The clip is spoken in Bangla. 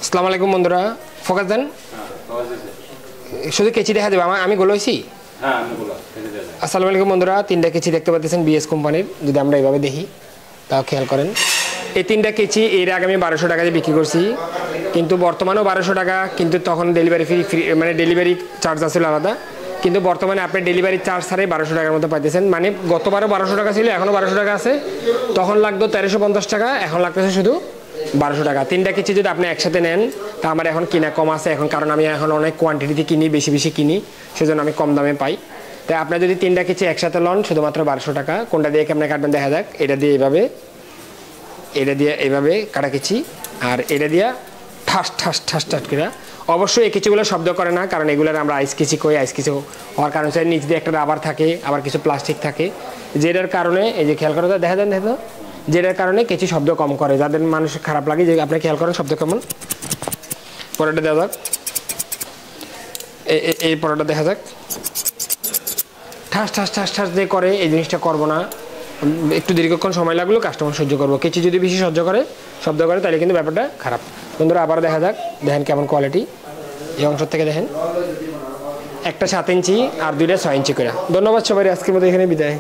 আসসালামু আলাইকুম বন্ধুরা, ফোকাস দেন। শুধু কেচি দেখা দেবে, আমি গোলাইছি। আসসালামু আলাইকুম বন্ধুরা, 3টা কেচি দেখতে পাচ্ছেন বিএস কোম্পানির। যদি আমরা এইভাবে দেখি তাও খেয়াল করেন, এই 3টা কেচি এর আগে আমি 1200 টাকা দিয়ে বিক্রি করছি, কিন্তু বর্তমানেও 1200 টাকা। কিন্তু তখন ডেলিভারি ফ্রি, মানে ডেলিভারি চার্জ আসলে আলাদা। কিন্তু বর্তমানে আপনি ডেলিভারি চার্জ ছাড়াই 1200 টাকার মতো পাইতেছেন। মানে গতবারও 1200 টাকা ছিল, এখনও 1200 টাকা আছে। তখন লাগতো 1350 টাকা, এখন লাগতেছে শুধু 1200 টাকা। 3টা কেচি যদি আপনি একসাথে নেন তা আমার এখন কিনা কম আছে এখন, কারণ আমি এখন অনেক কোয়ান্টিটিতে কিনি, বেশি বেশি কিনি, সেজন্য আমি কম দামে পাই। তাই আপনার যদি 3টা কেচি একসাথে লন শুধুমাত্র 1200 টাকা। কোনটা দিয়ে কেমন কাটবেন দেখা যাক। এটা দিয়ে এইভাবে, এটা দিয়ে এইভাবে কাটা কেচি, আর এটা দিয়ে ঠাস ঠাস ঠাস ঠাস করে। অবশ্যই এই কেচিগুলো শব্দ করে না, কারণ এগুলোর আমরা আইস কেচি কই। আইস কেচি হওয়ার কারণ হচ্ছে নিচ দিয়ে একটা রাবার থাকে, আবার কিছু প্লাস্টিক থাকে, যেটার কারণে এই যে খেয়াল করে দেখা যায়, দেখো যেটার কারণে কেচি শব্দ কম করে, যাদের মানুষ খারাপ লাগে। যে আপনি খেয়াল করেন শব্দ কেমন। পরোটা দেওয়া যাক, এই পরোটা দেখা যাক, ঠাস ঠাস ঠাস ঠাস দিয়ে করে। এই জিনিসটা করবো না, একটু দীর্ঘক্ষণ সময় লাগলেও কাস্টমার সহ্য করবো। কেচি যদি বেশি সহ্য করে, শব্দ করে, তাহলে কিন্তু ব্যাপারটা খারাপ। বন্ধুরা আবার দেখা যাক, দেখেন কেমন কোয়ালিটি। এই অংশ থেকে দেখেন, একটা 7 ইঞ্চি আর 2টা 6 ইঞ্চি করে। ধন্যবাদ সবাই, আজকের মতো এখানে বিদায়।